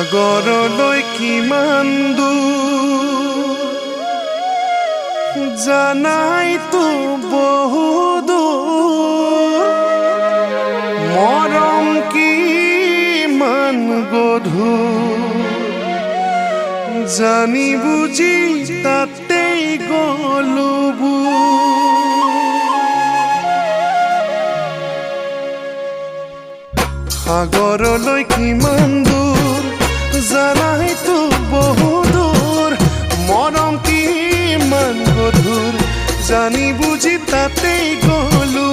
সাগৰলৈ কিমান দূৰ জানাইতো বহু দূৰ মৰম কিমান গধুৰ জানি বুজি তাতেই গলো সাগৰলৈ কিমান দূৰ জানাইতো বহু দূৰ মৰম কিমান গধুৰ জানি বুজি তাতেই গলো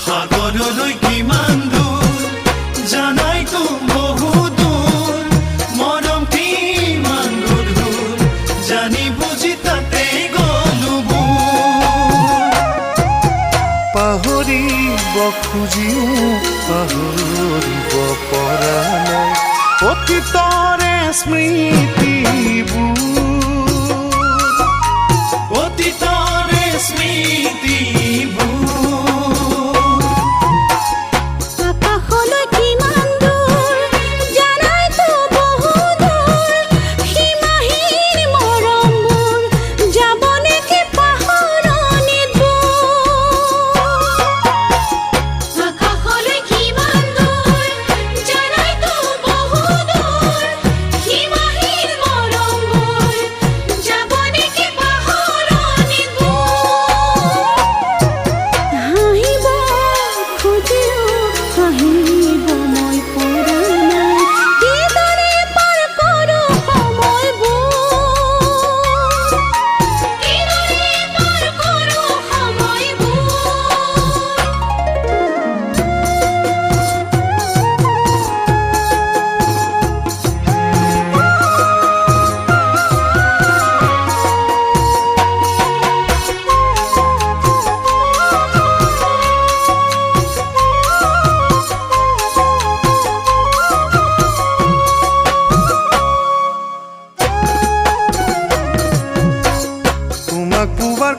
সাগৰলৈ কিমান দূৰ জানাইতো বহু দূৰ মৰম কিমান গধুৰ জানি বুজি তাতেই গলো পাহৰিব খুজিও পাহৰিব পৰা নাই অতীতৰে স্মৃতিবোৰ অতীতৰে স্মৃতিবোৰ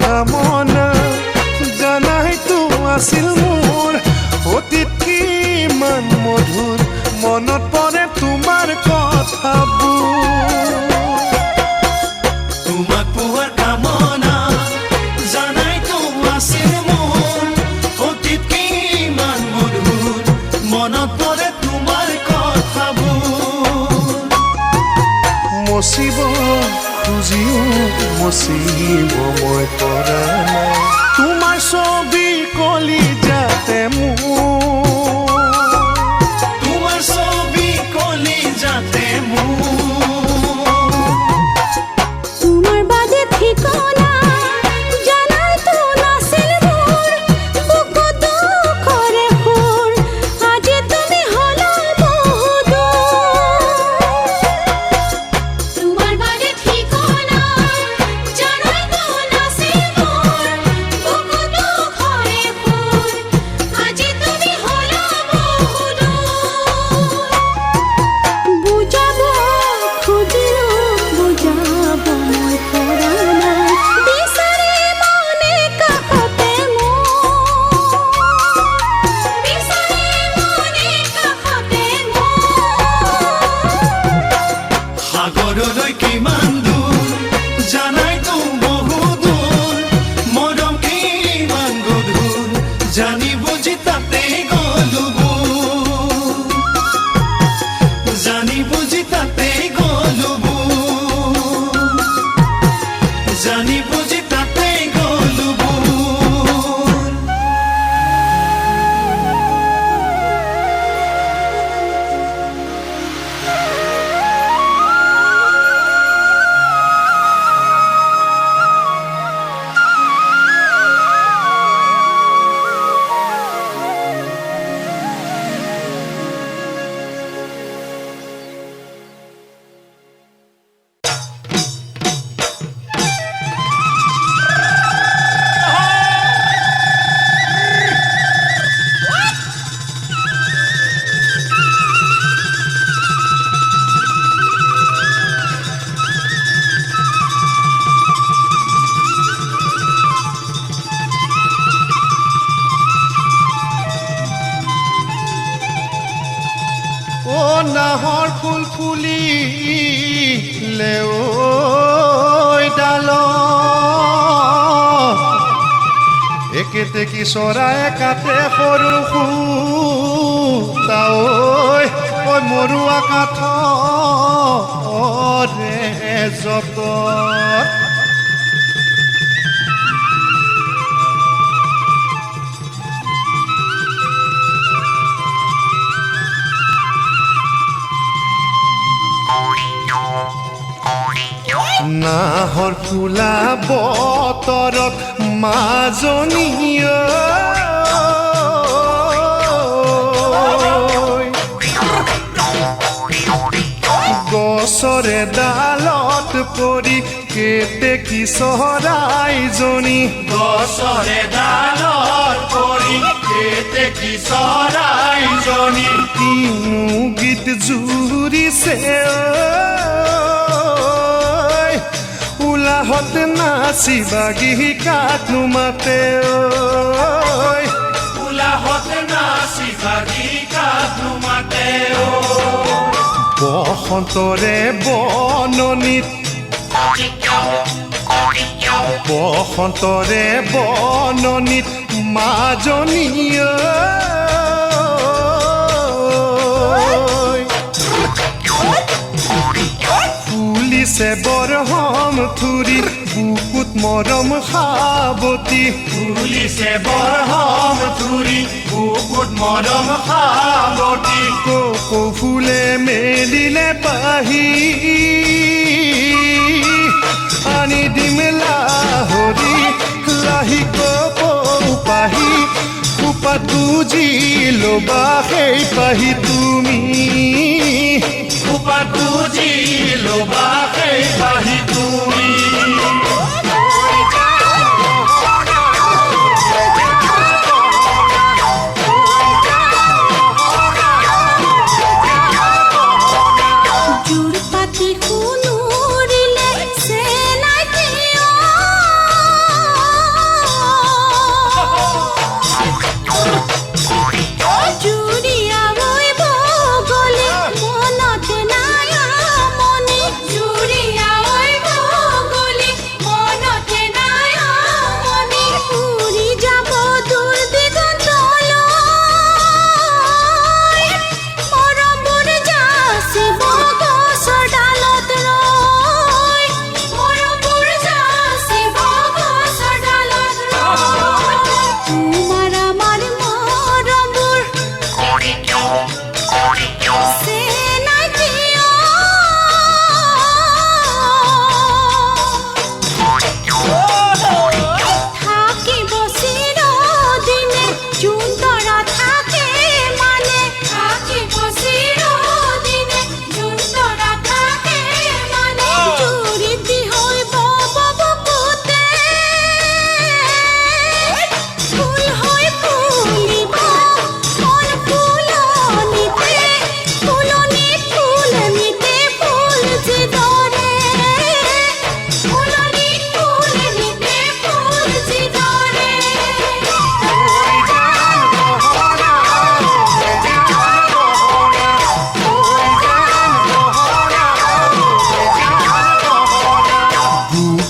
কামনা জানাইতো আছিল মোৰ অতীত কিমান মধুৰ মনত পৰে তোমাৰ কথাবোৰ তোমাক পোৱাৰ কামনা জানাইতো আছিল মোৰ অতীত কিমান মধুৰ মনত পৰে তোমাৰ কথাবোৰ মচিব খুজিও মচিব মই পৰা নাই তোমাৰ ছবি কলিজাতে তোমাৰ ছবি কলিজাতে তোমার বাদে ঠিকানা জানাইতো নাছিল মোর বুকত করে ফুর আজ তুমি হলো বহুদূর তোমার বাদে ঠিকানা জানাইতো নাছিল মোর বুকত করে ফুর আজ তুমি হলো বহুদূর বুঝাবো খুঁজিও বুঝাবো মই পৰা নাই বিচাৰি মনে কাষতে সাগৰলৈ কিমান দূৰ জানাইতো বহু দূৰ মৰম কিমান গধুৰ জানি বুজি তাতেই গলো জানি বুজি তাতেই গলো জানি বুজি তাতেই গলো ডাল একেতে কি চৰাই কাটে সৰু তাঐ ঐ মৰুৱা কাঠ যত নাহৰ ফুলা বতৰত মাজনীয় গছৰে ডালত পৰি কেতেকী চৰাইজনী গছৰে ডালত পৰি কেতেকী চৰাইজনী কিনো গীত জুৰিছে উলাহত নাচি বাগি কাকনো মাতে উলাহত নাচি বাগি কাকনো মাতে বসন্তৰে বননিত বসন্তৰে বননিত মাজনীয় ফুলিছে বৰহম থুৰি বুকুত মৰম সাৱতী ফুলিছে বৰহম থুৰি বুকুত মৰম সাৱতী কপৌ ফুলে মেলিলে পাহি আনি দিম লাহৰি লাহি কপৌ পাহি খোপাত গুজি ল'বা সেই পাহি তুমি খোপাত গুজি ল'বা সেই পাহি তুমি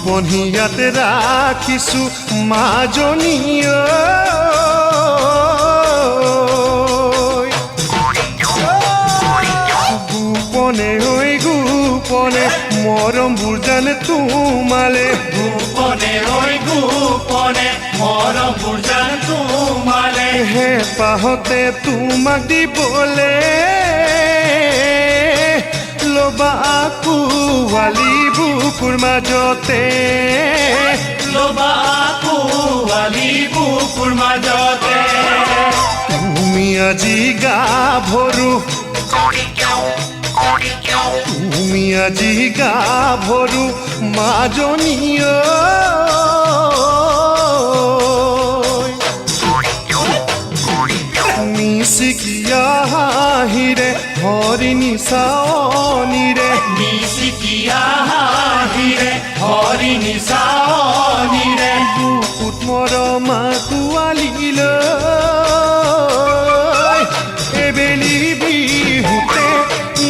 বন্ধিয়াত ৰাখিছো মাজনীয় গোপনে হৈ গোপনে মৰমবোৰ জানে তোমালে গোপনে হৈ গোপনে মৰমবোৰ জান তোমালে হেঁপাহতে তোমাক দিবলে ল'বা কোৱালি বুকুৰ মাজতে ল'বা কোৱালি বুকুৰ মাজতে তুমি আজি গাভৰু তুমি আজি গাভৰু মাজনীয় নিচিকিয়া হাঁহিৰে হৰি নিচানিৰে নিচিকিয়া হাঁহিৰে হৰি নিচানিৰে বুকুত মৰমা কোৱালিলৈ এবেলি বিহুতে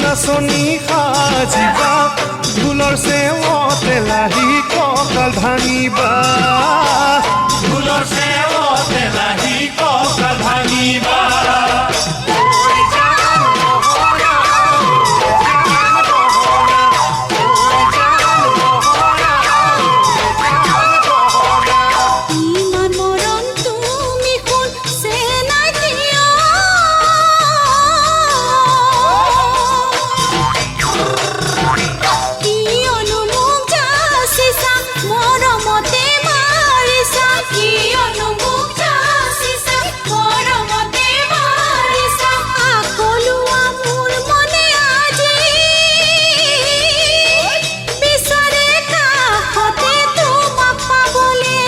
নাচনী সাজিবা ঢোলৰ চেৱতে লাহি কঁকাল ভাঙিবা ঢোলৰ চেৱতে লাহি কঁকাল ভাঙিবা ইমান মৰম তুমি শুন চেনাই দিয় কিয়নো মোক যাচিছা মৰমতে মাৰিছা কিয়নো মোক যাচিছা মৰমতে মাৰিছা আকলোৱা মোৰ মনে আজি বিচাৰে কাষতে তোমাক পাবলে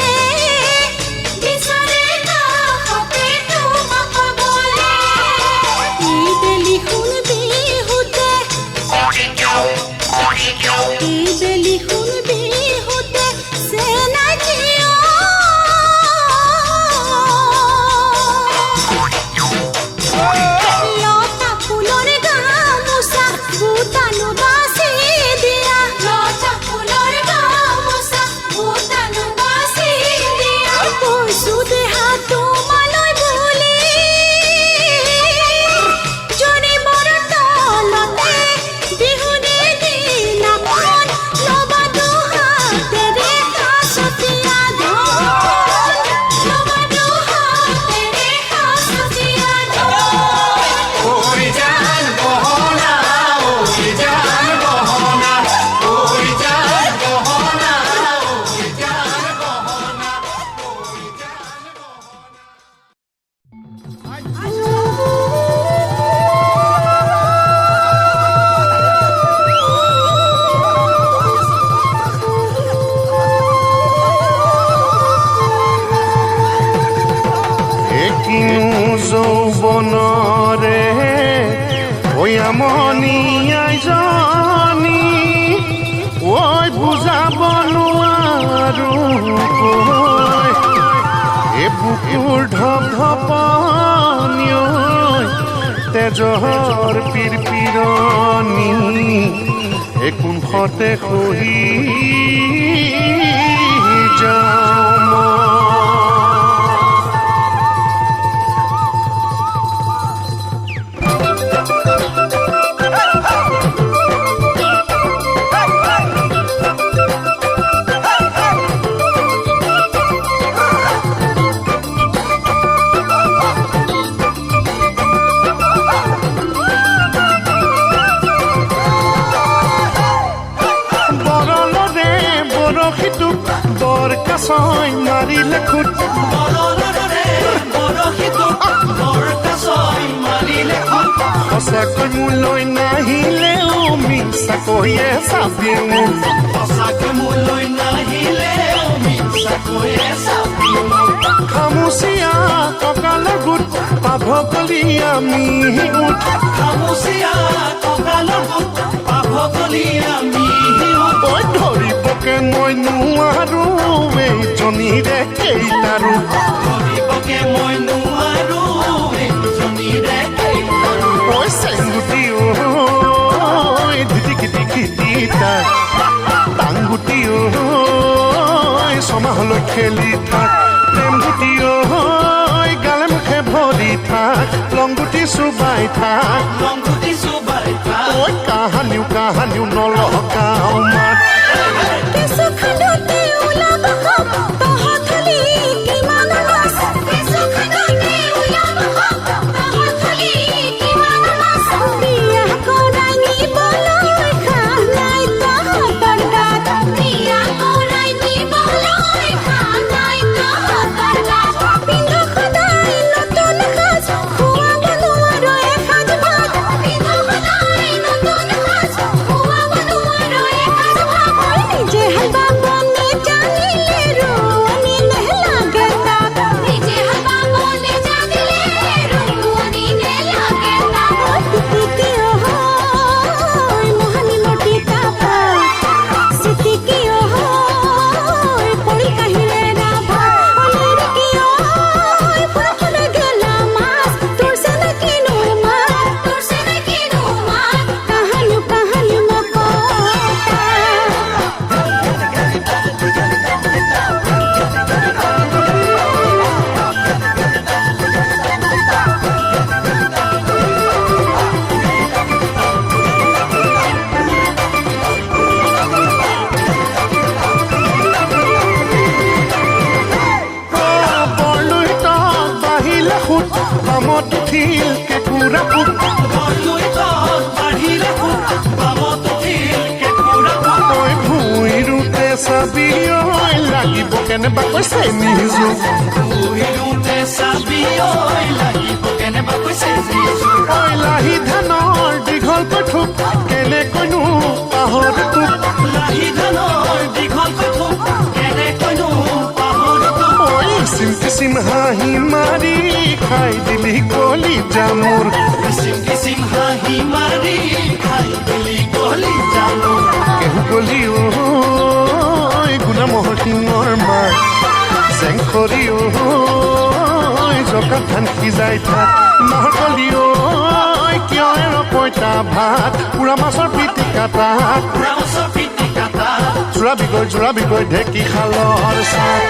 বিচাৰে কাষতে তোমাক পাবলে এই বেলি শুন বিহুতে এই বেলি শুন বিহুতে চেনাই দিয় লতা ফুলৰ গামোচা বুটানো বাচি দিয়া লতা ফুলৰ গামোচা বুটানো বাচি দিয়া কৈছো দেহা তোমালৈ বুলি জনী বৰ তলতে বিহুনী দিনাখন ল'বা দুহাতেৰে সাঁচতীয়া ধন ল'বা দুহাতেৰে সাঁচতীয়া ধন ঐ জান গহনা ঐ জান গহনা ঐ জান গহনা ঐ জান গহনা একিনো যৌৱনৰে আমনিয়াই জনী ঐ বুজাব নোৱাৰো কৈ এ বুকুৰ ধপধপনি তেজৰ পিৰপিৰণি এ কোনখতে সহি যাওঁ মই। বৰলৰে বৰশীটোক বৰ কাছই মাৰিলে খুট সঁচাকৈ মোলৈ নাহিলেও মিছাকৈয়ে চাবিও খামুচিয়া কঁকালৰ গোট পাভ কলি আমি উঠ ঐ ধৰিবকে মই নোৱাৰো এইজনীৰে কেইলাৰো ঐ চেংগুটি ঐ ধিটিকিটি খিটিতা টাংগুটি ঐ ছমাহলৈ খেলি থাক প্ৰেমগুটি ঐ গালে মুখে ভৰি থাক লংগুটি চুবাই থাক ঐ কাহানিও নলগাও মাত কেঁচু খান্দোতে ওলাব হক তহঁতলি কিমান মাছ কেঁচু খান্দোতে ওলাব হক তহঁতলি কিমান মাছ বিয়া কৰাই নিবলৈ খাহ নাই তহঁতৰ গাত বিয়া কৰাই নিবলৈ খাহ নাই তহঁতৰ গাত পিন্ধ সদায় নতুন সাজ খুৱাব নোৱাৰো এসাঁজ ভাত পিন্ধ সদায় নতুন সাজ খুৱাব নোৱাৰো এসাঁজ উঠিল কেঁকুৰা পোক তই ভুঁই ৰুতে চাবি ঐ লাগিব কেনেবা কৈছে নিজু ঐ লাহি ধানৰ দীঘল কঠোক কেনেকৈনো পাহৰ তোক ঐ কিচিম কিচিম হাঁহি মাৰি খাই দিলি কলি জামুৰ কেহু গলি ঐ গোলামৰ সিঙৰ মাৰ জেংখৰি ঐ জকা ধান সিজাই থাক মাহৰ কলি ঐ কিয় পইতা ভাত পুৰা মাছৰ পিটিকা তাত জোৰাবি গৈ ঢেঁকী খালৰ চাক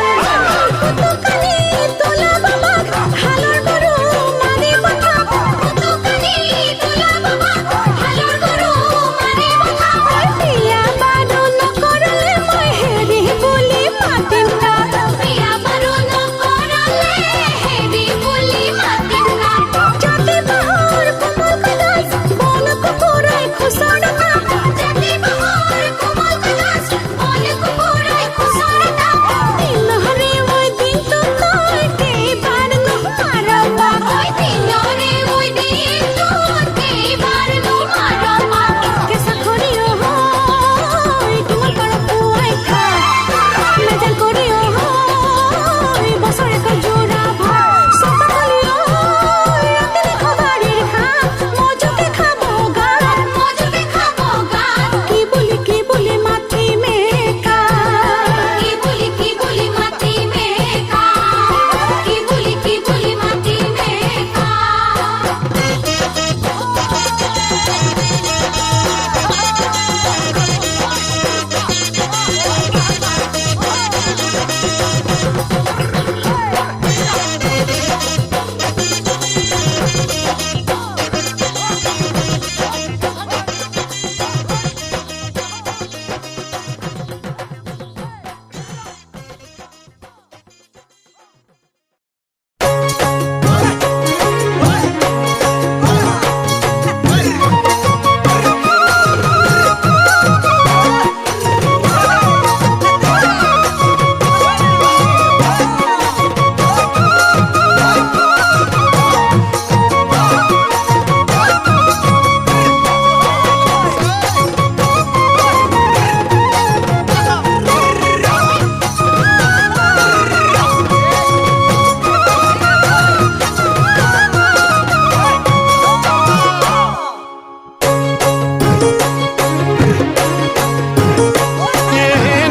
পুতুকানি তোলা বাবাক হালৰ গৰু মাৰি পঠা পুতুকানি তোলা বাবাক হালৰ গৰু মাৰি পঠা বিয়া বাৰু নকৰলে মই হেৰি বুলি মাতিম না বিয়া বাৰু নকৰলে হেৰি বুলি মাতিম না জাতি বাহৰ কোমল কদাচ বন কুকুৰাই খুচৰতা জাতি বাহৰ কোমল কদাচ বন কুকুৰাই খুচৰতা দিনহৰে মই দিনটো তই কেইবাৰ নুমাৰবা দিনহৰে মই দিনটো কেইবাৰ নুমাৰবা কেঁচা খৰি হয় তোমাৰ পৰা পুৱাই খা মেজাল কৰি হয় বছৰেকৰ জোৰা ভাত চপা কলি হয় ৰাতি খবাৰীৰ খা মজুকে খাব গান কি বুলি মাতি মেকা কি বুলি মাতি মেকা কি বুলি মাতি মেকা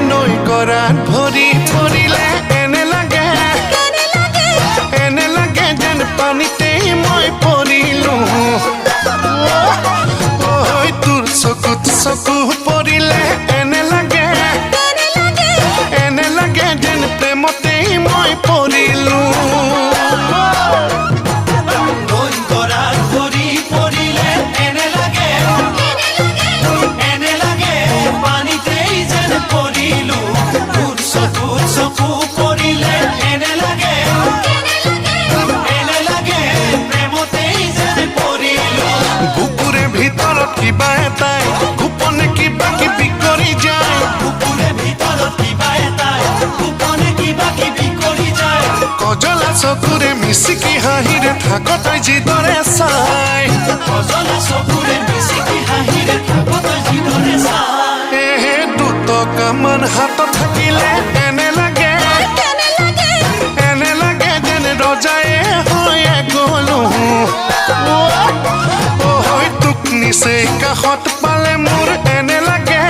নৈ গৰাত ভৰি পৰিলে এনে লাগে যেন পানীতেই মই পৰিলো ঐ তোৰ চকুত চকু পৰিলে এনে লাগে যেন প্ৰেমতেই মই পৰিলো বুকুৰে ভিতৰত কিবা এটাই গোপনে কিবা কিবি কৰি যায় কজলা চকুৰে মিচিকি হাঁহিৰে থাক তই যিদৰে চাই দুটকামান হাতত থাকিলে এনে লাগে যেন ৰজায়ে হৈয়ে গলো তোক নিচেই কাষত পালে মোৰ এনে লাগে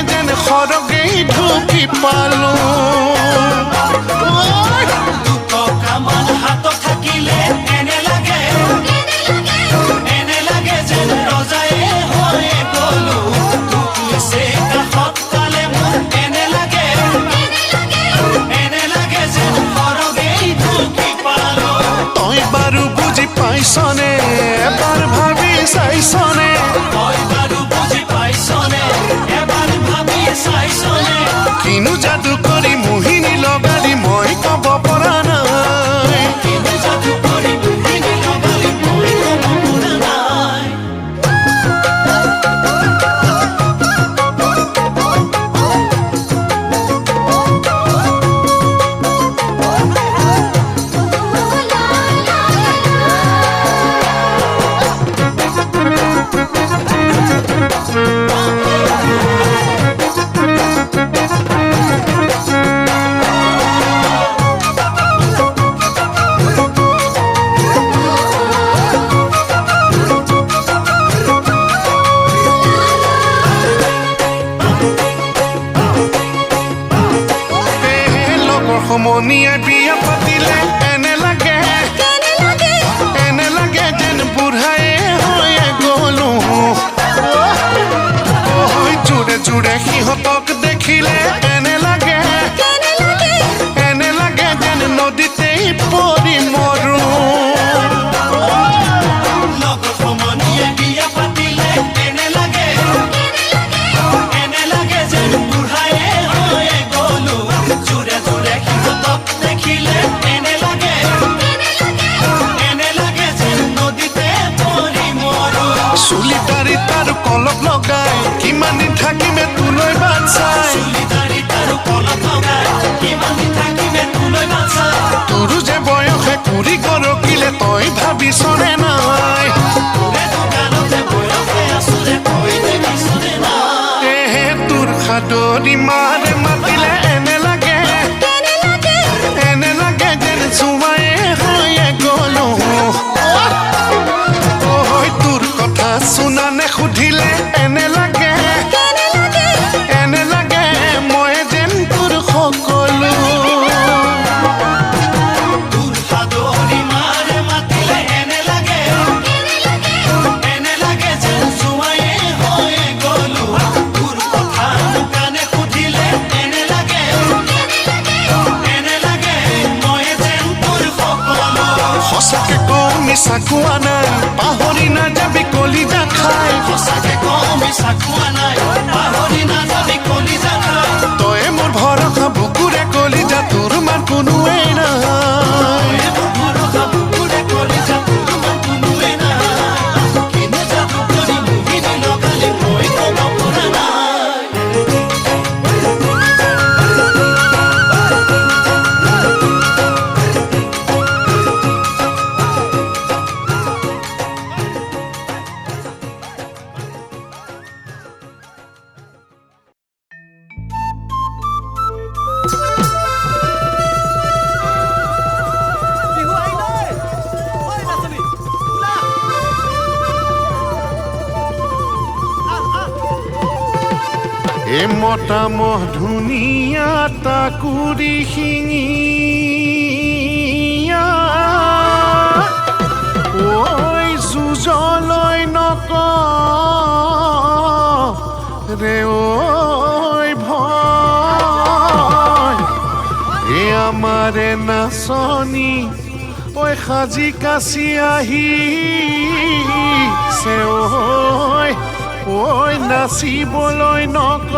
যেন সৰগেই ঢুকি পালো তই বাৰু বুজি পাইছনে এবাৰ ভাবি চাইছনে সমনীয়াই বিয়া পাতিলে এনে লাগে যেন বুঢ়াই হৈয়ে গলো জোৰে জোৰে সিহঁতক দেখিলে এনে লাগে যেন নদীতেই পৰি মৰো কলপ লগাই কিমান দিন থাকিমে তোলৈ বাট চাই তোৰো যে বয়সে কুৰি গৰকিলে তই ভাবিছনে নাই এহে তোৰ সাদৰি মাৰে মাতিলে এনে লাগে যেন জোঁৱাই হৈয়ে গলো তোৰ কথা শুনানে সুধিলে এনে লাগে মই যেন তোৰ সকলো তোৰ সাদৰি মাৰে মাতিলে এনে লাগে যেন জোঁৱাই হৈয়ে গলো তোৰ কথা কানে সুধিলে এনে লাগে মই যেন তোৰ সকলো সঁচাকে কওঁ মিছা কোৱা নাই পাহৰি নাযাবি কলিজা খাই সঁচাকে কওঁ মিছা কোৱা নাই পাহৰি নাযাবি কলিজা খাই তই মোৰ ভৰসা বুকুৰে কলিজা তোৰ মান কোনোৱেই নাই কিনে যাদু কৰি মোহিনী লগালি মই ক'ব পৰা নাই এ মতা মহ ধুনীয়া তাকুৰি শিঙিয়া ঐ যুঁজলৈ নক ৰে ঐ ভয় এ আমাৰে নাচনি ঐ সাজি কাচি আহি ঐ নাচিবলৈ নকৰে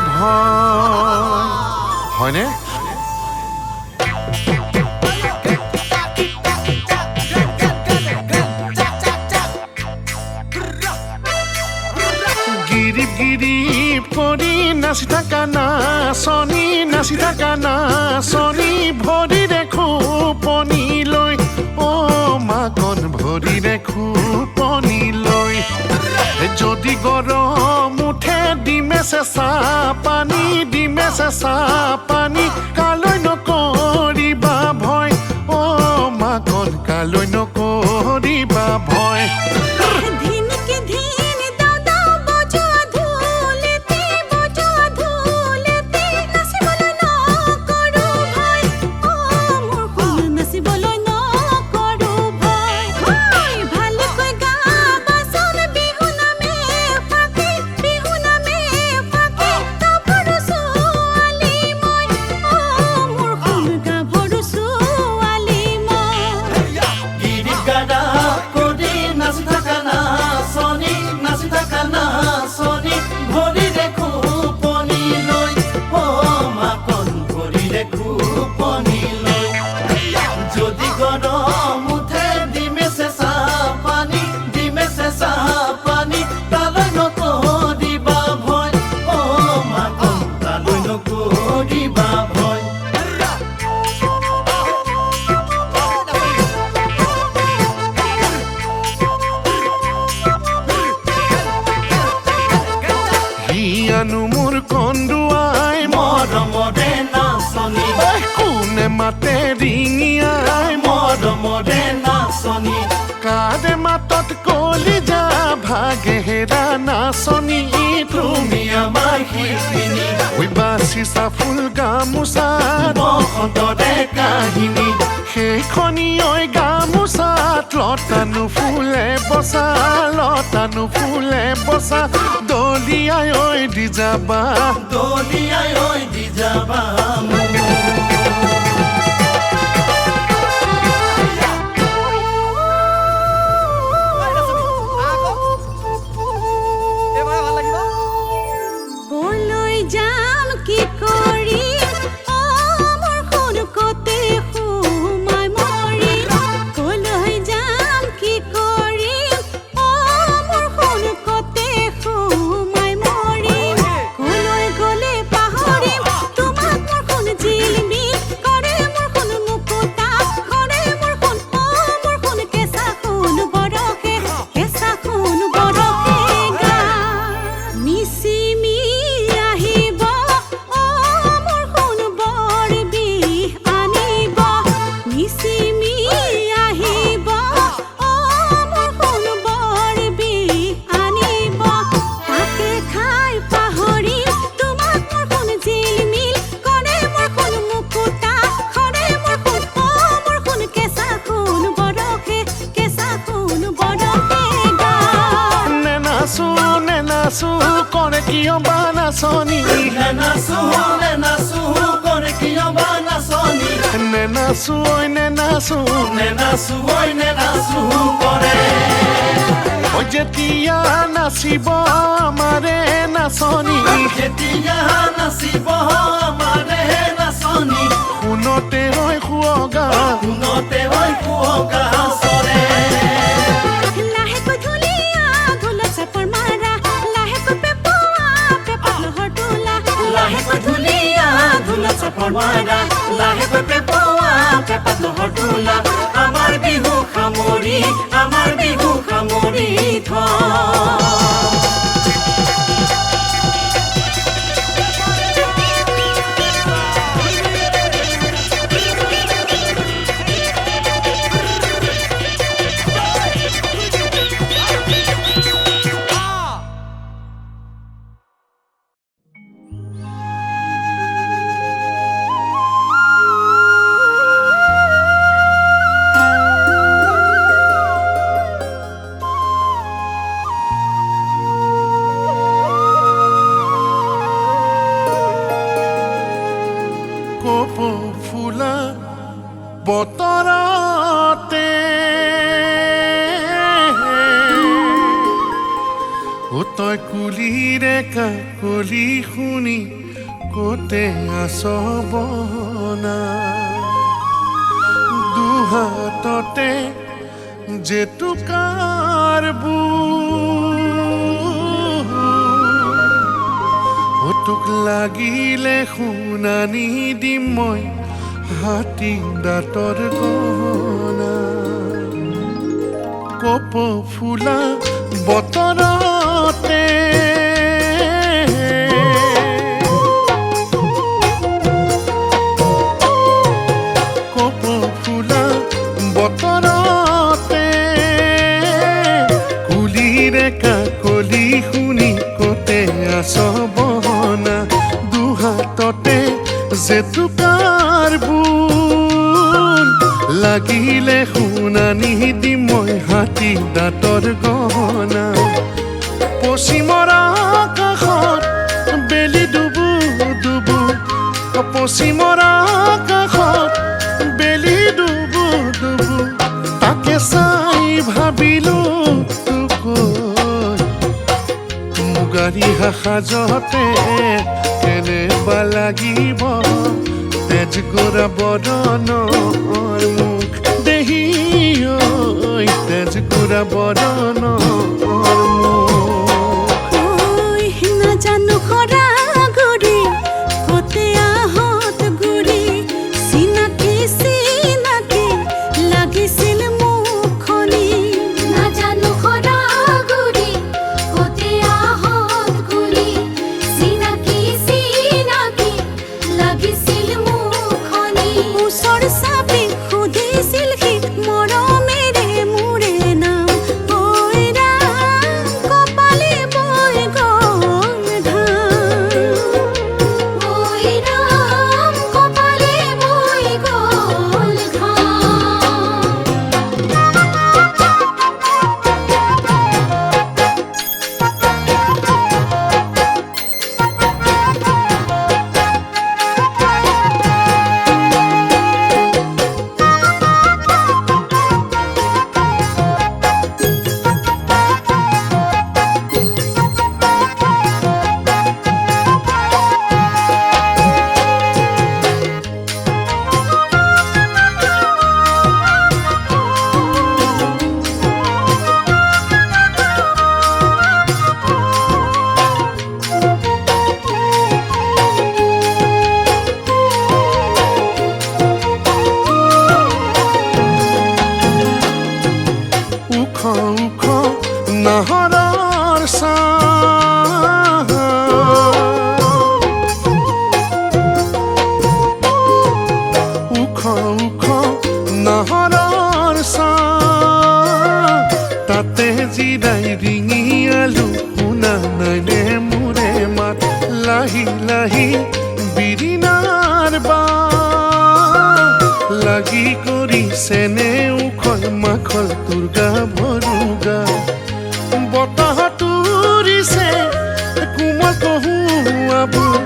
ভয় হয়নে গিৰিপ গিৰিপ কৰি নাচি থকা নাচনি ভৰি দেখো পনি লৈ মাকন ভৰি দেখো পনি লৈ যদি গৰম উঠে দিমে চেঁচা পানী কালৈ নকৰিবা ভয় মাকন কালৈ নকৰিবা ভয় কাৰে মাতত কলিজা ভাগে হেৰা নাচনী তুমি আমাৰ শিপিনী ঐ বাচিছা ফুল গামোচাত বসন্তৰে কাহিনী সেইখনি ঐ গামোচাত লতানো ফুলে বচা দলিয়াই ঐ দি যাবা দলিয়াই ঐ দি যাবা মোক কলৈ যাম কি কৰি মোৰ সোণ কতে সোমাই মৰি কলৈ যাম কি কৰি মোৰ সোণ কতে সোমাই মৰি কলৈ গ'লে পাহৰিম তোমাক মোৰ সোণ জিলমিল কৰে মোৰ সোণ মুকুতা কৰে মোৰ সোণ কেঁচা সোণ বৰষে গা মিচিমি আহিব মোৰ সোণ বৰ বিহ আনিব মিচিমি আহিব মোৰ সোণ বৰ বিহ আনিব তাকে খাই পাহৰিম তোমাক মোৰ সোণ জিলমিল কৰে মোৰ সোণ মুকুতা কৰে মোৰ সোণ কেঁচা সোণ বৰষে গা নেনাচো কৰে কিয় বা নাচনী নেনাচো কৰে কিয় বা নাচনী নেনাচো ঐ নেনাচো নেনাচো কৰে ঐ যেতিয়া নাচিব আমাৰে নাচনী যেতিয়া নাচিব আমাৰে নাচনী শুনতে ঐ শুৱগা শুনতে ঐ কুঁৱগা চৰে লাহেকৈ ঢুলীয়া ঢোলত চাপৰ মাৰা লাহেকৈ পেপত লহৰ তোলা লাহেকৈ ঢুলীয়া ঢোলত চাপৰ মাৰা লাহেকৈ পেপত লহৰ তোলা আমাৰ বিহু সামৰি থওঁ কপৌ ফুলা বতৰতে তই কুলিৰে কাকলি শুনি কতে আছবনা দুহাততে জেতুকাৰ তোক লাগিলে শুনানি দিম মই হাতী দাঁতৰ গহনা কপৌ ফুলা বতৰতে কপৌ ফুলা বতৰতে কুলিৰে কাকলি শুনি কতে আছবনা দুহাততে জেতুকাৰ লাগিলে শুনানি দিম মই হাতী দাঁতৰ গহনা পশ্চিমৰ আকাশত বেলি ডুবু পশ্চিমৰ আকাশত বেলি ডুবু তাকে চাই ভাবিলো তোক মুগাৰী সাজতে কেনেবা লাগিব তেজ গোৰা বদনৰ মুখ দেহি ঐ তেজ গোৰা বদনৰ মুখ নাজানো খৰা গুৰি কতে আহত গুৰি চিনাকি লাগিছিল মুখনি নাজানো খৰা গুৰি কতে আহত গুৰি চিনাকি লাগিছিল মুখনি ওচৰ চাপি সুধিছিল সি মৰমেৰে মোৰে বোলো শুনা নাই নে মোৰে মাত লাহি লাহি বিৰিণাৰ বা লাগি কৰিছেনে উখল মাখল তোৰ গা ভৰুগা বতাহ তুৰিছে কোমল কহুৱাবোৰ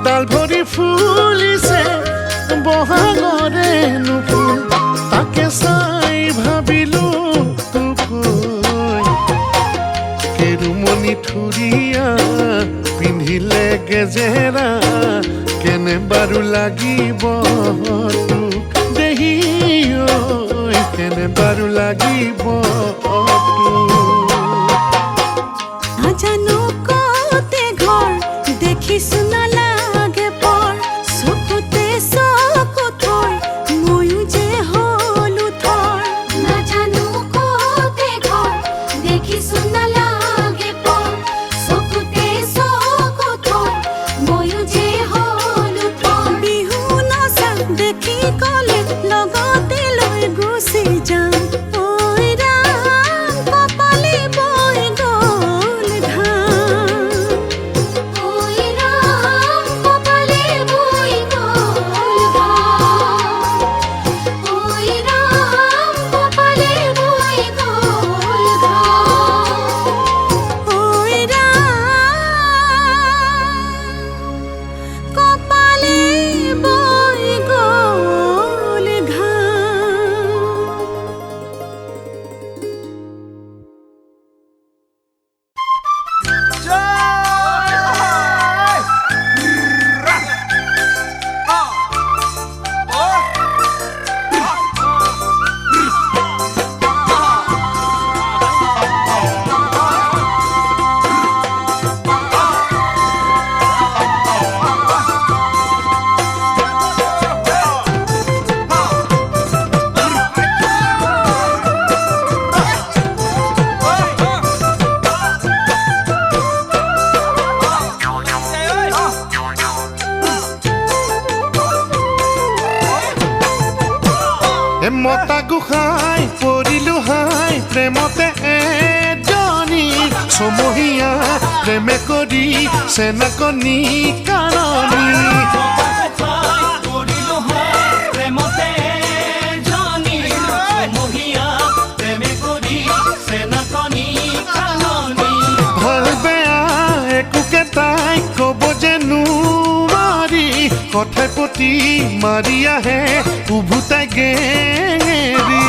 ডাল ভৰি ফুলিছে বহাগৰে নুফুল তাকে চাই ভাবিলো তোক কেৰুমণি থুৰীয়া পিন্ধিলে গেজেৰা কেনে বাৰু লাগিব তোক দেহি ঐ কেনে বাৰু লাগিব নাজানো কতে ঘৰ দেখিছো নালাগে পৰ চকুতে চকু থৈ ময়ো যে হলো থৰ নাজানো কতে ঘৰ দেখিছো নালাগে পৰ চকুতে চকু থৈ ময়ো যে হলো থৰ বিহু নচা দেখি কলে লগতে লৈ গুচি যাম ঐ ৰাম কপালে বৈ গ'ল ধাম ঐ ৰাম কপালে বৈ গ'ল ধাম ঐ ৰাম কপালে বৈ গ'ল ধাম ঐ ৰাম কপালে বৈ গ'ল ঘাম মতা গোসাঁই পৰিলো হাই প্ৰেমতে এজনী চমহীয়া প্ৰেমে কৰি চেনাকনি কাৰণী ভাল বেয়া একোকে তাই ক'ব যে নোৱাৰি কথাই প্ৰতি মাৰি আহে উভুতাই গেৰি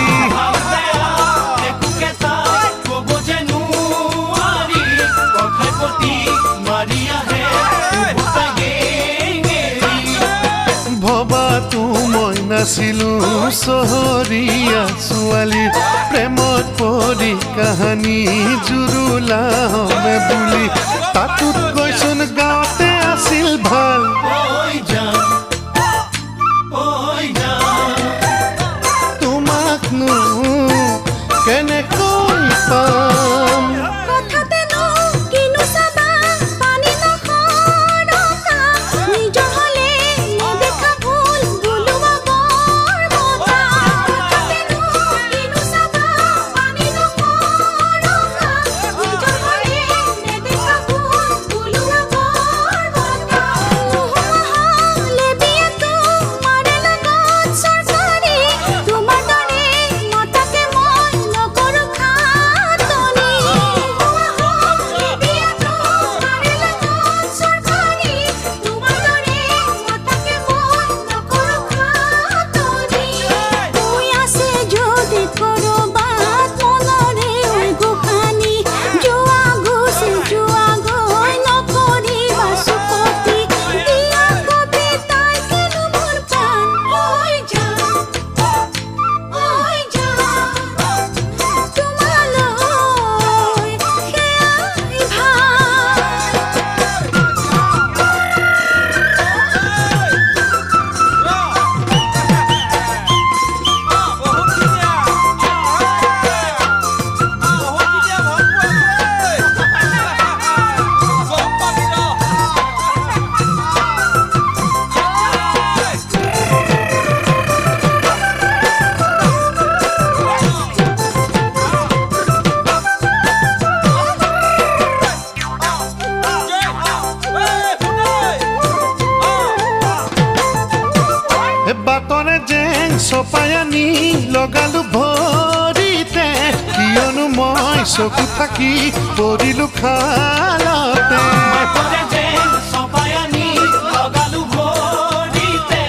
ভবাতো মই নাছিলো চহৰীয়া ছোৱালীৰ প্ৰেমত পৰি কাহানী জুৰুলা হমে বুলি তাতোত কৈছোন গাঁৱতে আছিল ভাল তোমাকনো কেনেকৈ পাম কথাতে নো কিনো চাবা পানী নখৰকা নিজৰ হলে নেদেখা ভুল বুলোৱা বৰ মজা কথাতে নো কিনো চাবা পানী নখৰকা নিজৰ হলে নেদেখা ভুল চপাই আনি লগালো ভৰিতে কিয়নো মই চকু থাকি পৰিলো খালতে মাকৰে যেন চপাই আনি লগালো ভৰিতে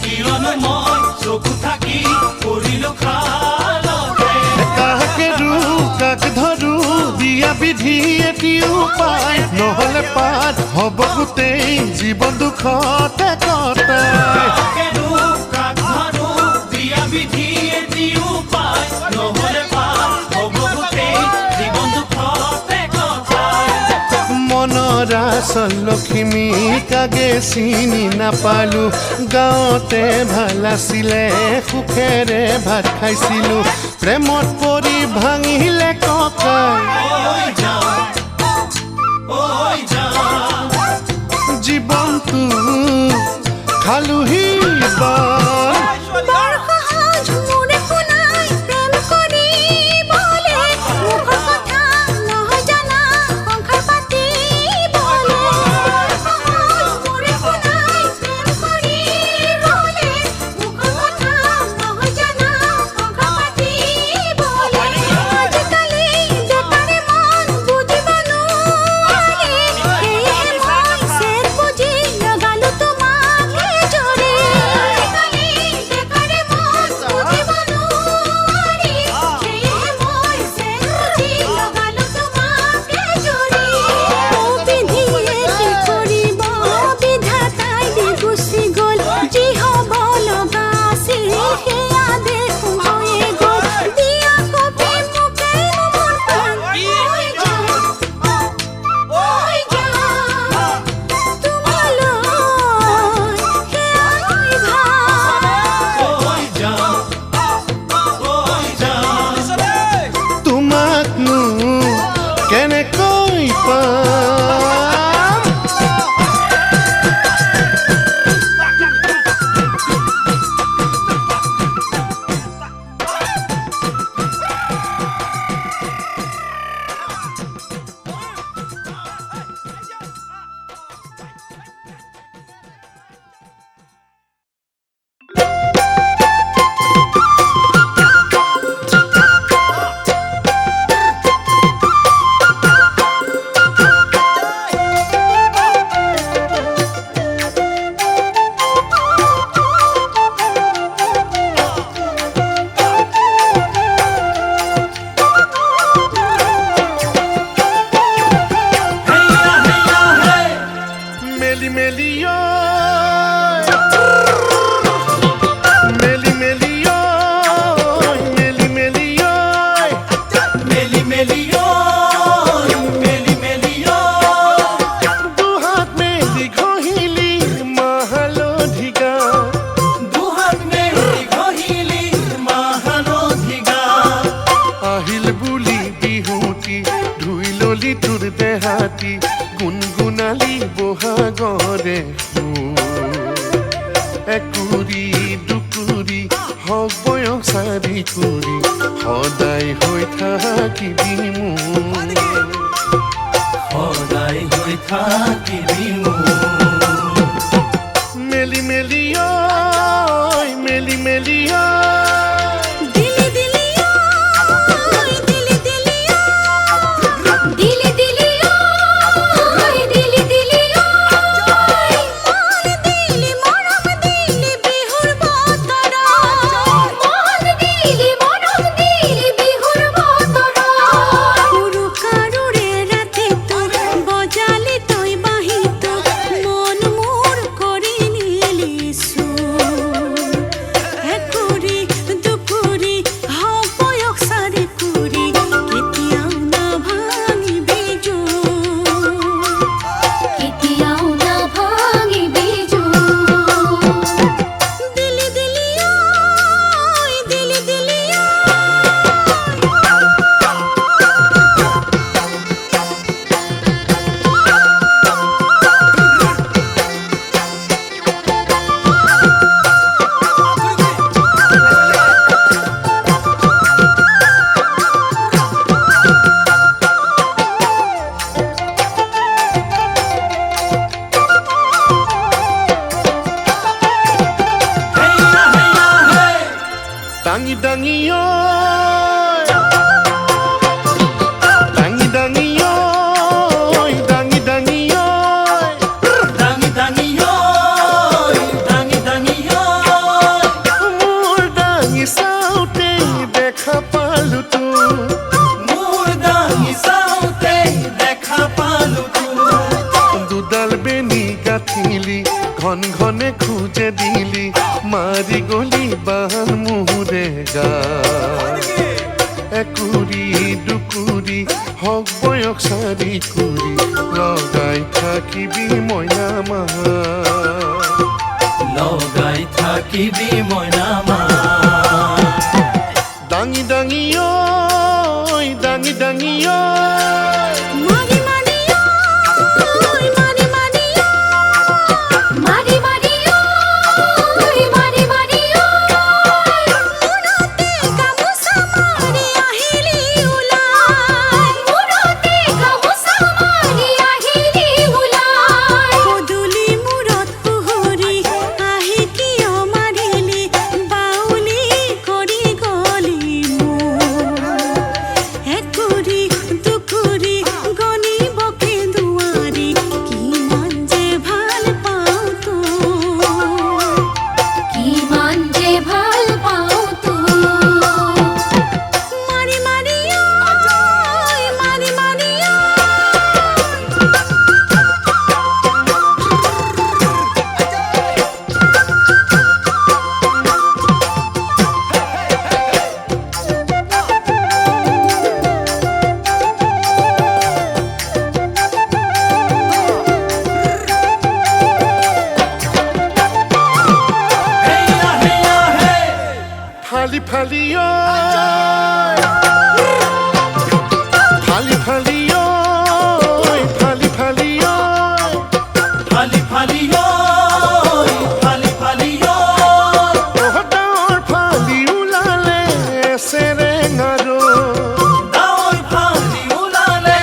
কিয়নো মই চকু থাকি পৰিলো খালতে কাকে কাক ধৰো দিয়া বিধি এটি উপায় নহলে পাত হ'ব গোটেই জীৱন দুখতে কটাই মনৰ আচল লখিমী কাগে চিনি নাপালো গাঁৱতে ভাল আছিলে সুখেৰে ভাত খাইছিলো প্ৰেমত পৰি ভাঙিলে ককাই জীৱনটো খালোহি গুণগুণালী বহাগৰে একুৰি দুকুৰি হওক বয়স চাৰি কুৰি সদায় হৈ থাকিবি মোৰ সদায় হৈ থাকিবি মোৰ মেলি মেলি মেলি মেলি দাঙি ঐ দাঙি দাঙি ঐ দাঙি দাঙি ঐ দাঙি দাঙি ঐ দাঙি দাঙি ঐ মোৰ দাঙি চাওঁতে দেখা পালো তো মোৰ দাঙি চাওঁতে দেখা পালো দুডাল বেনি গাঁঠিলি ঘন ঘনে খোজে দিলি মাৰি গলি বান মোৰে গা একুৰি দুকুৰি হক বয়স চাৰি কুৰি লগাই থাকিবি মইনা মাহা লগাই থাকিবি মইনা মা দাঙি দাঙি ঐ দাঙি দাঙি ঐ মারি মারি ওই মারি মারি মারি মারি ওই মারি মারি মুরতে গামোচা মাৰি আহিলি ওলাই মুৰতে গামোচা মাৰি আহিলি ওলাই পদূলি মূৰত পুহৰি আহি কিয় মাৰিলি বাউলি কৰি গলি মোৰ একুৰি দুকুৰি গণিবকে দুৱাৰি কিমান যে ভাল পাওঁ তোক কিমান যে ভাল পাওঁ তোক মাৰি মাৰি ঐ মাৰি মাৰি হেয়া হেয়া হে ফালি ফালি ঐ ফালি ফালি ঐ ফালি ফালি ঐ ফালি ফালি ঐ ফালি ফালি ঐ তহঁতৰ ফালি ওলালে চেৰেঙা ডাৱৰ ফালি ওলালে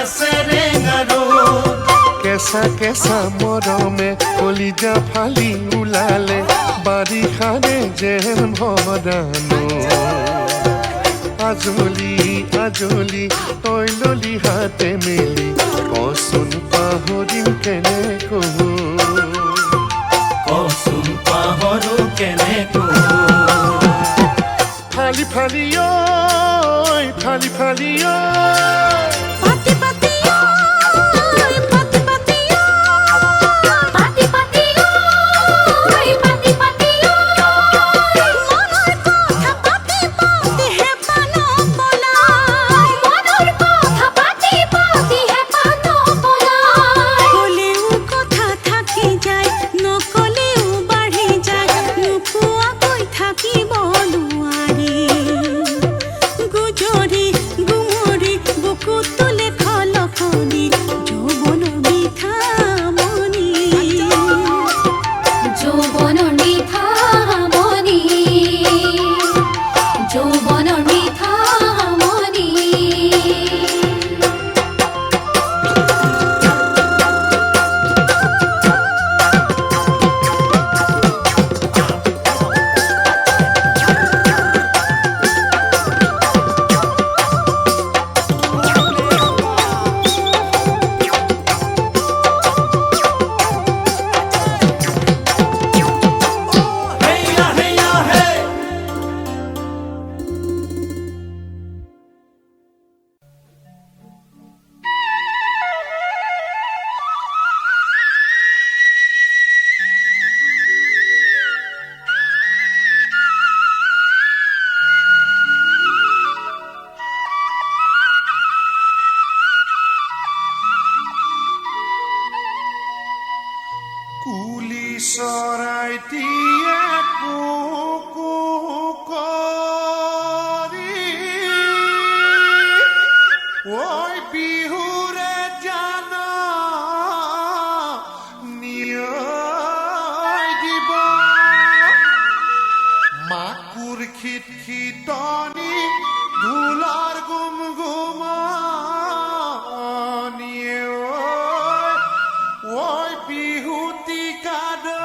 এছেৰেঙা ৰ'দ কেঁচা কেঁচা মৰমে কলিজা ফালি ওলালে বাৰিষাৰে যেন ভদানো আজলি আজলি তই ললি হাতে মেলি কচোন পাহৰিম কেনেকৈ কচোন পাহৰো কেনেকৈ ফালি ফালি ঐ ফালি ফালি ঐ পাতি পাতি পাতি পাতি পাতি পাতি পাতি পাতি মনৰ কথা পাতি পাতিহে পান পলাই মনৰ কথা পাতি পাতিহে পান পলাই ক'লেও কথা থাকি যায় নক'লেও বাঢ়ি যায় নোকোৱাকৈ থাকিব নোৱাৰি গুজৰি গুমৰি বুকুত তুলে খলখনি যৌৱনৰ মিঠা মণি যৌৱনৰ মিঠা মণি যৌৱনৰ মিঠা মণি হেয়া হেয়া হে কুলি চৰাইটিয়ে কুকু কৰি ঐ বিহুৰে জান নিয়ৈ দিব মাকুৰ খিত খিতনি ঢোলৰ গুম গুমনিয়ে ঐ বিহুতি কাদৰি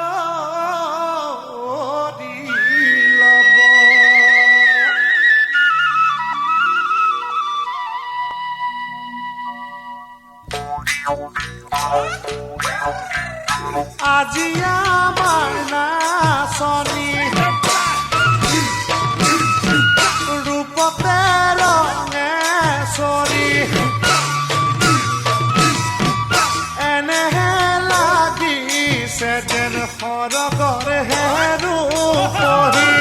আজি আমাৰ নাচনী ৰূপতে ৰঙে চৰি এনেহে লাগিছে যেন সৰগৰ হেৰু পৰি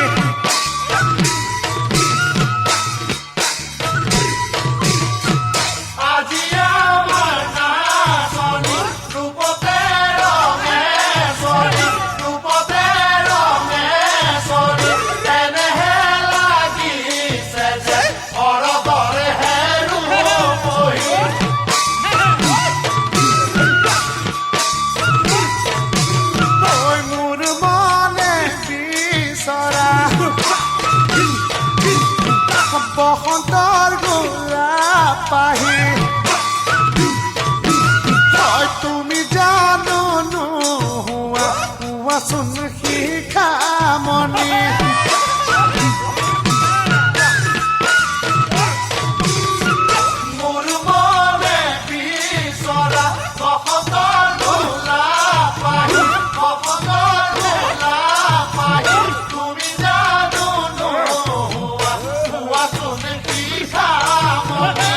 বসন্তৰ গোলাপ পাহি তুমি জানো নোহোৱা কোৱাচোন শিখামণি মোৰ মনে বিচৰা বসন্তৰ গোলাপ পাহি বসন্তৰ গোলাপ পাহি তুমি জানো নোহোৱা কোৱাচোন শিখামণি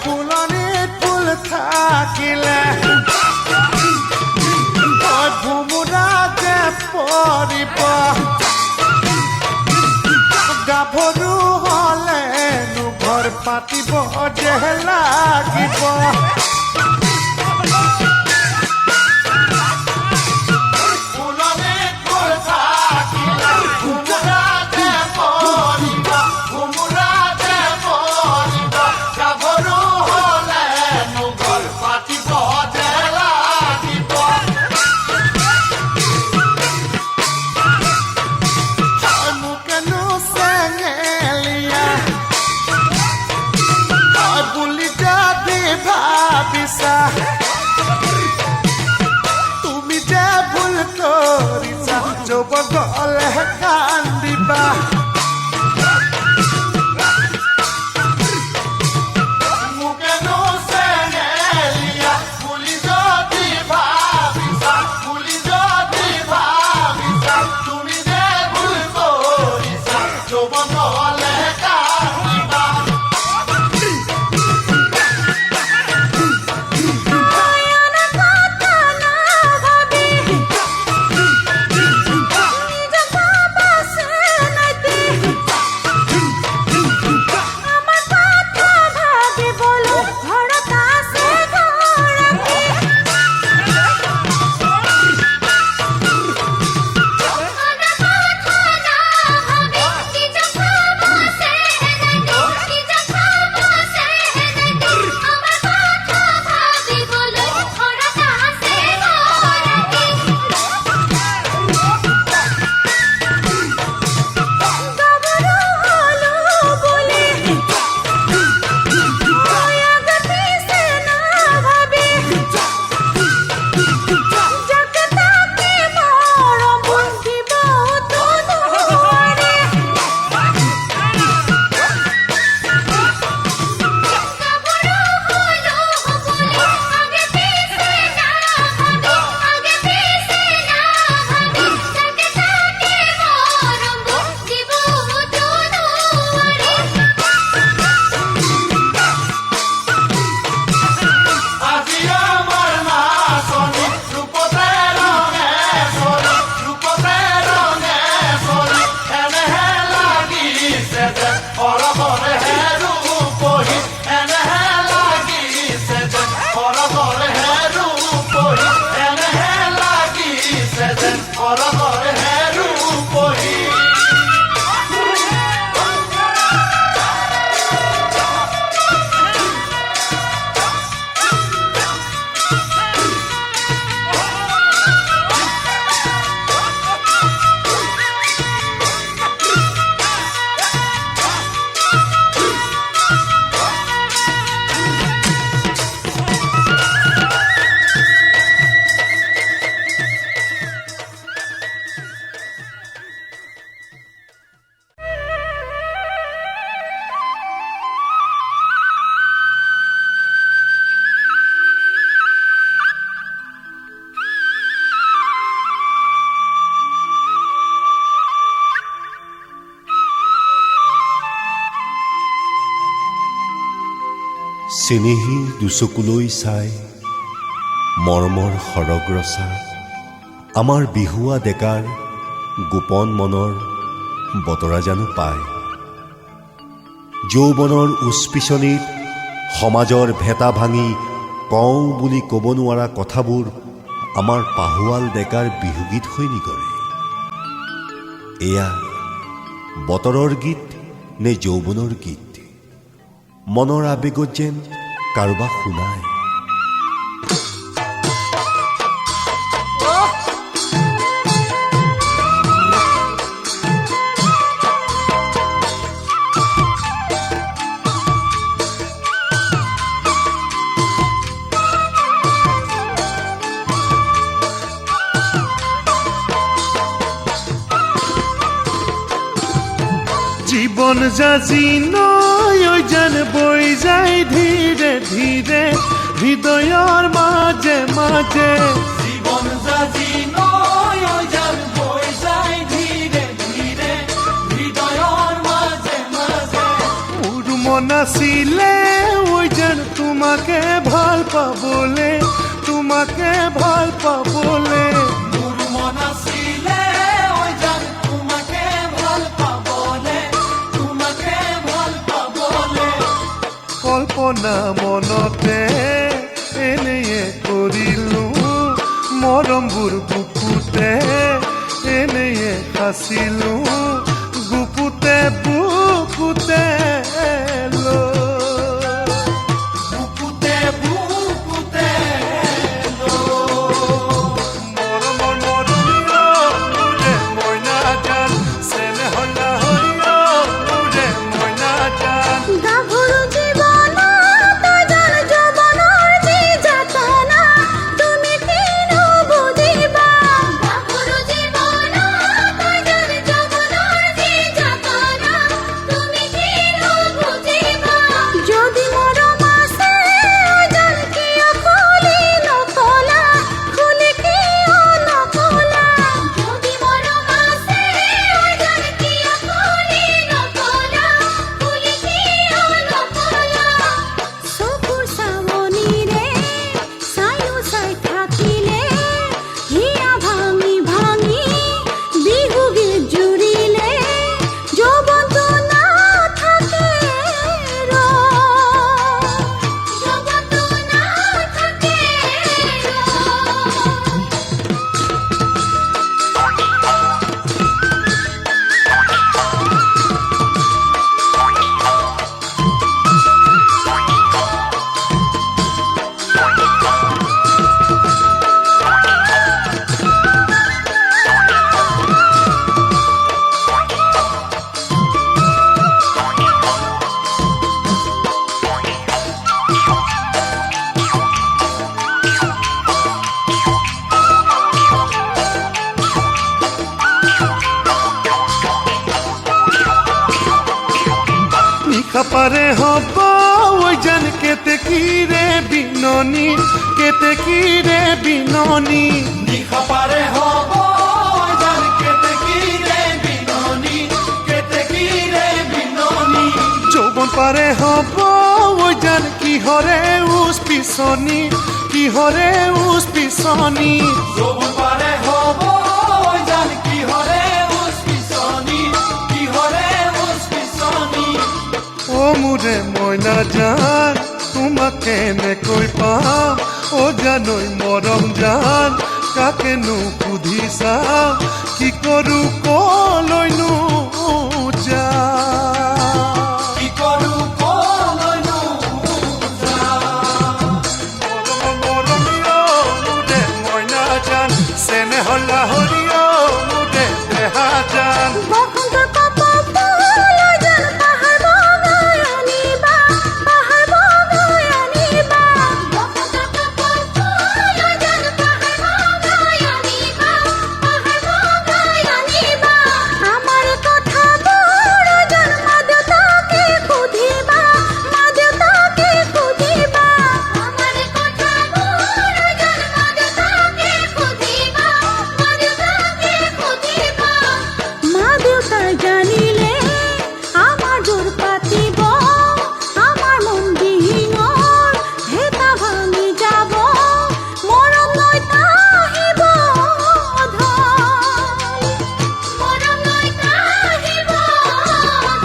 ফুলনিত ফুল থাকিলে ভোমোৰা যে পৰিব গাভৰু হ'লেনো ঘৰ পাতিব যে লাগিব তুমি যে ভুল কৰিছা যৌৱন গ'লে কান্দিবা যাকে তাকে মৰম দিব নোৱাৰে। আজি আমাৰ নাচনী ৰূপতে ৰঙে চলি ৰূপতে ৰঙে চলি এনেহে লাগিছে যে সৰগৰেহে ৰূপহী এনেহে লাগিছে যে সৰগৰেহে ৰূপহী এনেহে লাগিছে যে সৰগৰেহে ৰূপহী চেনেহী দুচকুলৈ চাই মৰমৰ সৰগ ৰচা আমাৰ বিহুৱা ডেকাৰ গোপন মনৰ বতৰা জানো পায়। যৌৱনৰ উৎপিছনিত সমাজৰ ভেটা ভাঙি কওঁ বুলি ক'ব নোৱাৰা কথাবোৰ আমাৰ পাহোৱাল ডেকাৰ বিহুগীত হৈ নিকৰে। এয়া বতৰৰ গীত নে যৌৱনৰ গীত? মনৰ আবেগত যেন কাৰোবাক শুনায়। জীবন যাজি নয় যেন বৈ যায় ধীৰে ধীৰে হৃদয়ৰ মাজে মাজে। জীৱন যাজি নয় যেন বৈ যায় ধীৰে ধীৰে হৃদয়ৰ মাজে মাজে। মোৰ মন আছিলে যেন তোমাকে ভাল পাবলে তোমাকে ভাল পাবলে। মোৰ মন আছিলে যেন তোমাকে ভাল পাবলে তোমাকে ভাল পাবলে। কল্পনা মনতে এনেয়ে কৰিলো মৰমবোৰ বুকুতে এনেয়ে সাঁচিলো গুপুতে বুকুতে বুকুতে বুকুতে মৰমৰ মৰমিয় মোৰে মইনা জান চেনেহলা হৈয় মোৰে মইনা জান। গাভৰু জীৱনত তই যৌৱনৰ যি যাতনা তুমি কিনো বুজিবা। গাভৰু জীৱনত তই যৌৱনৰ যি যাতনা তুমি কিনো পাৰে হ'ব ঐ জান কেতেকীৰে বিননি কেতেকীৰে বিননি নিশা পাৰে হ'ব জান কেতেকীৰে বিননি কেতেকীৰে বিননি যৌৱন পাৰে হ'ব ঐ জান কিহৰে উচ পিছনি কিহৰে উচ পিছনি যৌৱন পাৰে হ'ব জান কিহৰে উচ পিছনি কিহৰে উচ পিছনি অ' মোৰে মইনা জান তোমাক কেনেকৈ পাম অ' জানৈ মৰম জান কাকেনো সুধিছা কি কৰোঁ কলৈনো যা কি কৰোঁ কলৈনো মৰমীয় মোৰে মইনা জান চেনেহল লাহৰীয় মোৰে দেহা জান বসন্তৰ কপৌ ফুল যেন পাহাৰ বগাই আনিবা পাহাৰ বগাই আনিবা বসন্তৰ কপৌ ফুল যেন পাহাৰ বগাই আনিবা পাহাৰ বগাই আনিবা আমাৰ কথাবোৰ যেন মা দেউতাকে সুধিবা মা দেউতাকে সুধিবা আমাৰ কথাবোৰ যেন মা দেউতাকে সুধিবা মা দেউতাকে সুধিবা মা দেউতাই জানিলে আমাৰ জোৰ পাতিব আমাৰ মন বিহীনৰ হেতা ভাঙি যাব মৰম লৈ আহিব ধন মৰম লৈ আহিব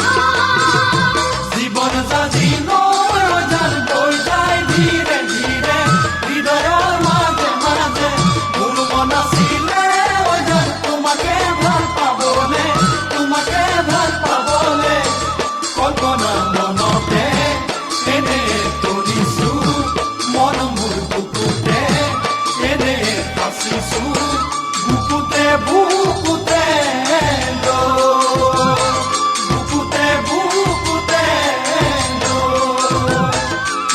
ধন জীৱন যাজি নৰজান বৈ যায় ধীৰে ধীৰে হৃদয়ৰ মাজে মাজে মোৰ মন আছিলে অজান তোমাকে ভাল পাবলে কল্পনা মনতে এনে তৰিছো মন মোৰ বুকুতে এনে সাঁচিছো বুকুতে বুকুতে বুকুতে বুকুতে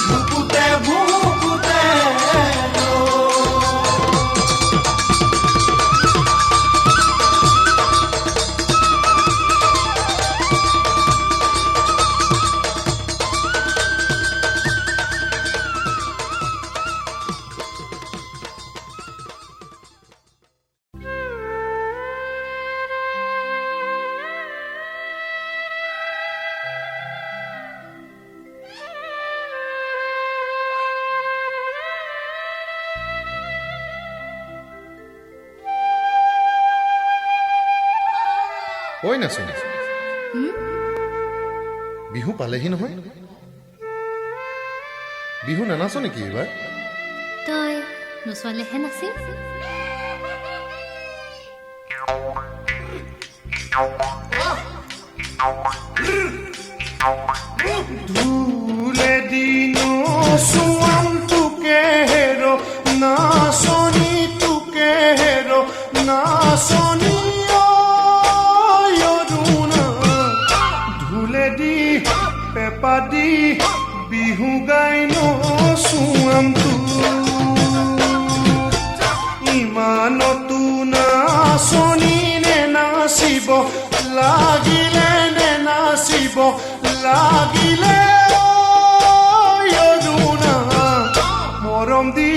বুকুতে বুকুতে ঐ নাচোন বিহু পালেহি নহয় বিহু নানাচ নেকি এইবাৰ তই নোচোৱালেহে নাছিল ধুলে দিনো সুয়াম তুকে হেৰো নাচনি তুকে হেৰো নাচনি অৰুণা ধুলে দি পেপা দি বিহু গাই নচুৱাম ইমানতো নাচনি নে নাচিব লাগিলে নে নাচিব লাগিলে অৰুণা মৰম দি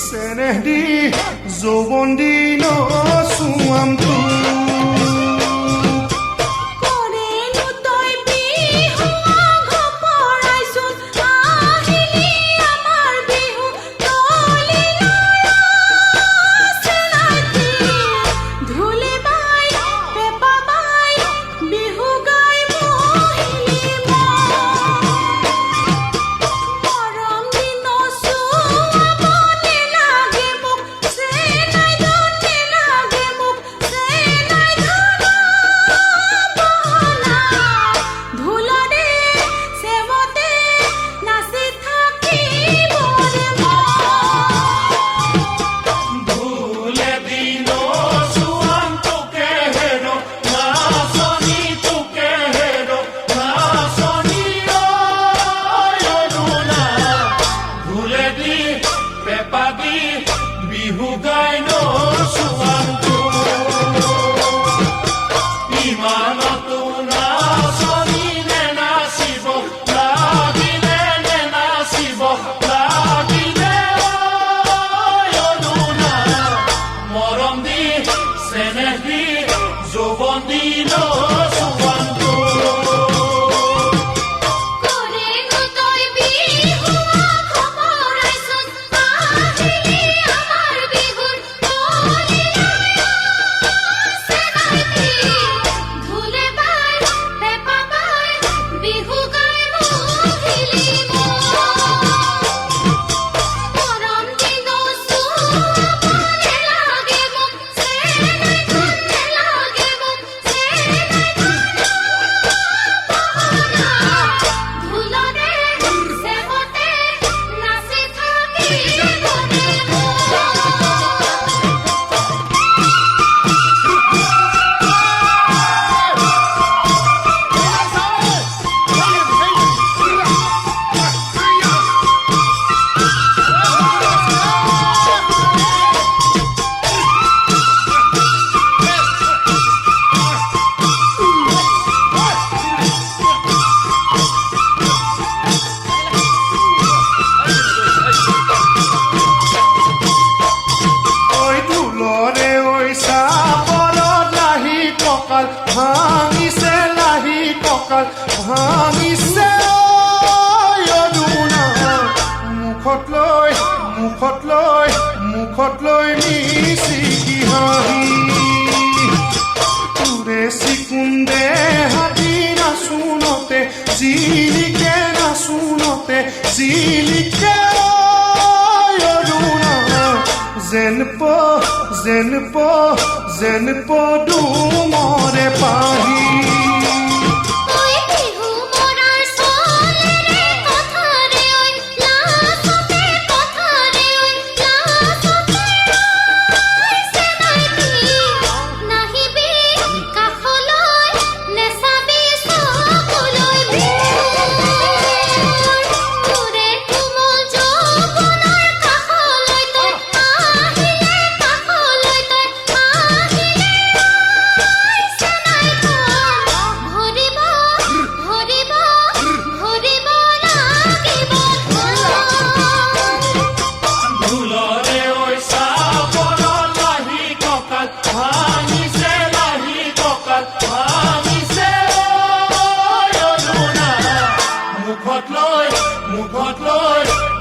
চেনেহ দি যৌৱন দি নচুৱাম কৰেনো তই বিহু ঘপৰাইছোন আহিলি আমাৰ বিহু তলিলৈ চিনাকি ঢোলে বাই পেপা বাই বিহু গাই মহিলি মৰম দি নচুৱাবলে লাগে মোক চেনাই ধনে লাগে মোক চেনাই ধনা বহনা ঢোলৰে চেৱতে নাচি থাকিবৰে ধুলে দিনো সুয়াম তোকে হেৰো নাচনি তোকে হেৰো নাচনি অৰুণা ধুলে দি পেপা দি বিহু গাই নচুৱাম ইমানতো নাচনি নে নাচিব চেনেহী যৌৱন দিল সুৱানটো ভাঙিছে লাহি কঁকাল ভাঙিছে অৰুণা মুখত লৈ মিচিকি হাঁহি তোৰে চিকুন্দে হাতি নাচোনতে জিলিকে অৰুণা যেন পদুমৰে পাহি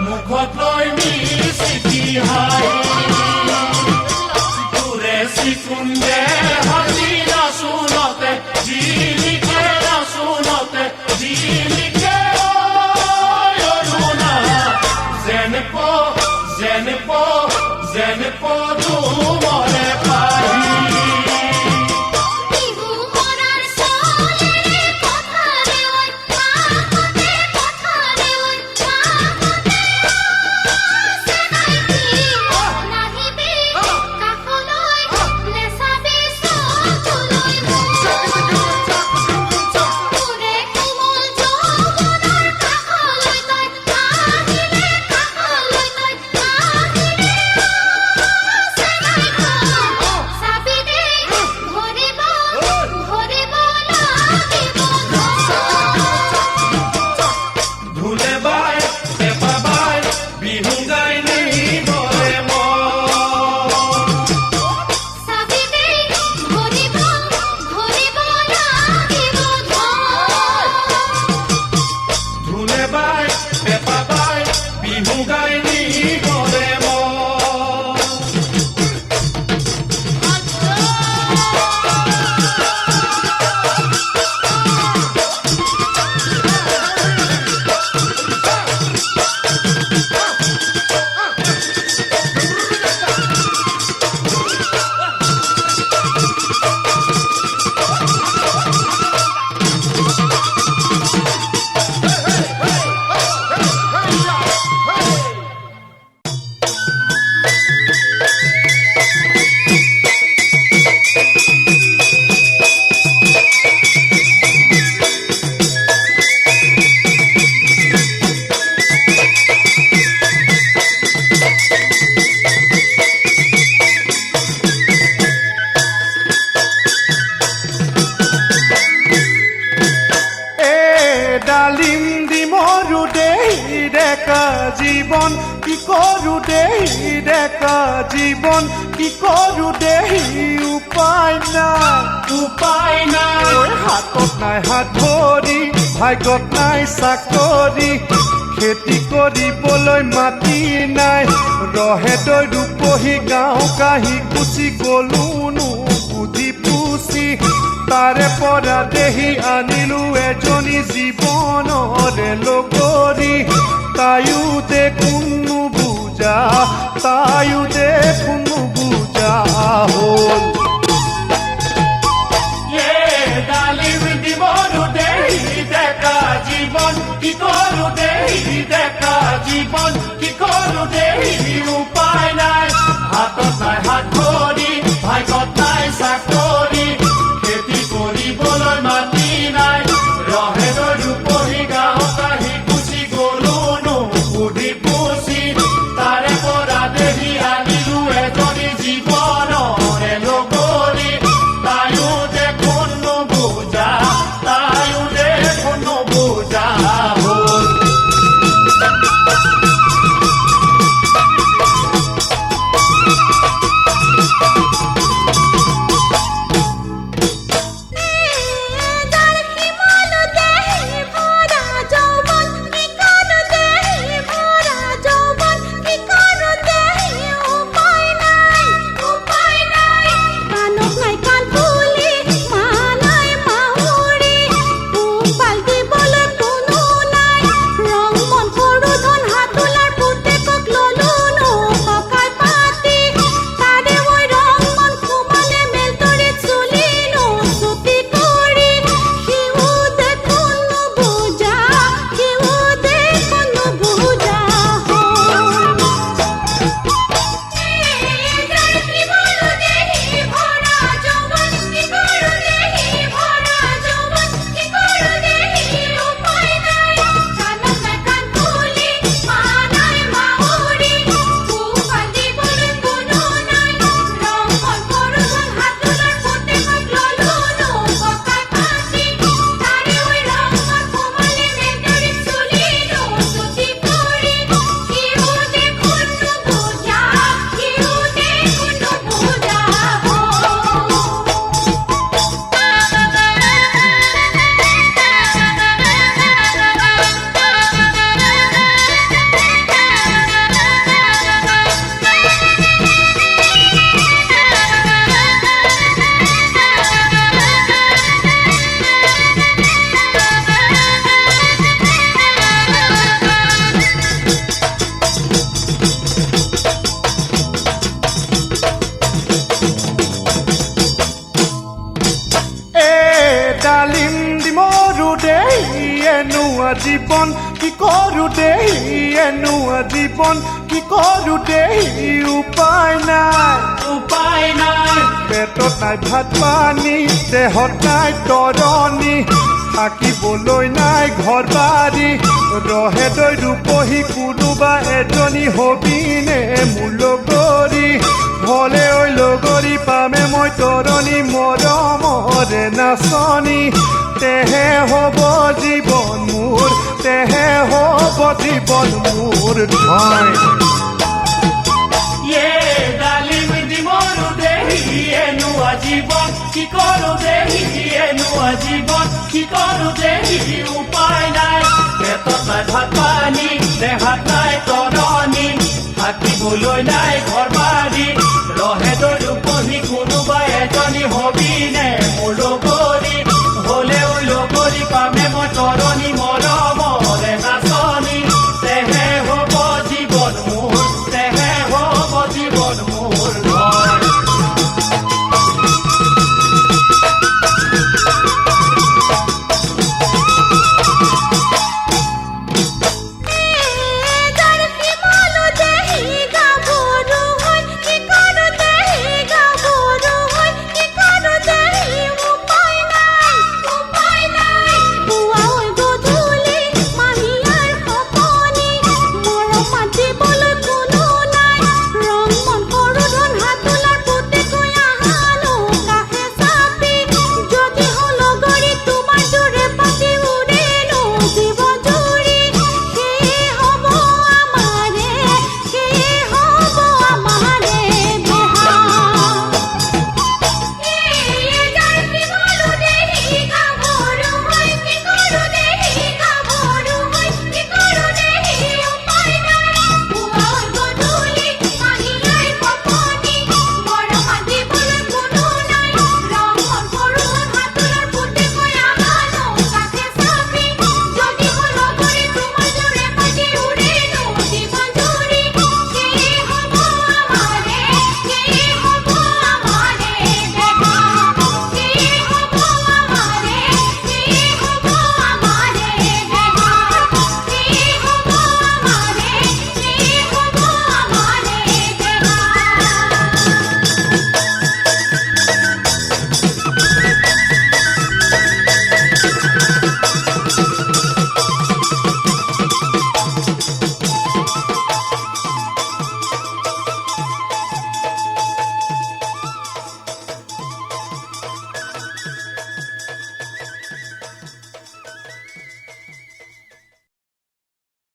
মুখত লৈ মিচিকি হাঁহি তোৰে চিকুন্দে হাতি নাচোনতে জিলিকে অৰুণা যেন পদুমৰে পাহি জীবন কি কৰো দেহি ডেকা জীবন কি কৰো দেহি উপায় নাই ঐ হাতত নাই হাত ভৰি ভাগ্যত নাই চাকৰি খেতি কৰিবলৈ মাটি নাই ৰহে তই ৰূপহী গাঁও কাহি কুচি গলোনো বুদ্ধি পুচি তাৰে পৰা দেহি আনিলো এজনী জীৱনৰে লগৰী তায়ো দেখোন নুবুজা হ'ল ডালিম দিবনো দেহি ডেকা জীৱন কি কৰো দেহি ডেকা জীৱন কি কৰো দেহি উপায় নাই হাতত নাই হাত ভৰি ভাগ্যত নাই চাকৰি খেতি কৰিবলৈ মাটি নাই ৰহে ৰূপহী গাঁও কাহি গুচি গলোনো বুদ্ধি পুচি তাৰে পৰা দেহি আনিলো এজনী জীৱনৰে লগৰী তায়ো দেখোন নুবুজা হ'ল যাৰ শিমল দেহি ভৰা যৌৱন কি কৰো দেহি ভৰা যৌৱন কি কৰো দেহি উপায় নাই কাণত নাই কাণ ফুলি মা নাই মাউৰি পোহপাল দিবলৈ কোনো নাই ৰং মন সৰু ধন হাতোলাৰ পুতেকক ললোনো ককাই পাতি তাৰে মই ৰং মন সোমালে মেলতৰিত চুলিনো চুটি কৰি সিও দেখোন নুবুজা ডালিম দিমৰো দেহি এনুৱা জীৱন কি কৰো দেহি এনুৱা জীৱন কি কৰো দেহি উপায় নাই পেটত নাই ভাত পানী দেহত নাই তৰণি থাকিবলৈ নাই ঘৰ বাৰী ৰহে তই ৰূপহী কোনোবা এজনী হবিনে মোৰ লগৰী হলে ঐ লগৰী পামে মই তৰণি মৰমৰে নাচনী তেহে হ'ব জীৱন মোৰ ঠাই ডালিম দিবনো দেহি এনুৱা জীৱন কি কৰো দেহি এনুৱা জীৱন কি কৰো দেহি উপায় নাই পেটত নাই ভাত পানী দেহাত নাই তৰণি থাকিবলৈ নাই ঘৰ বাৰী ৰহে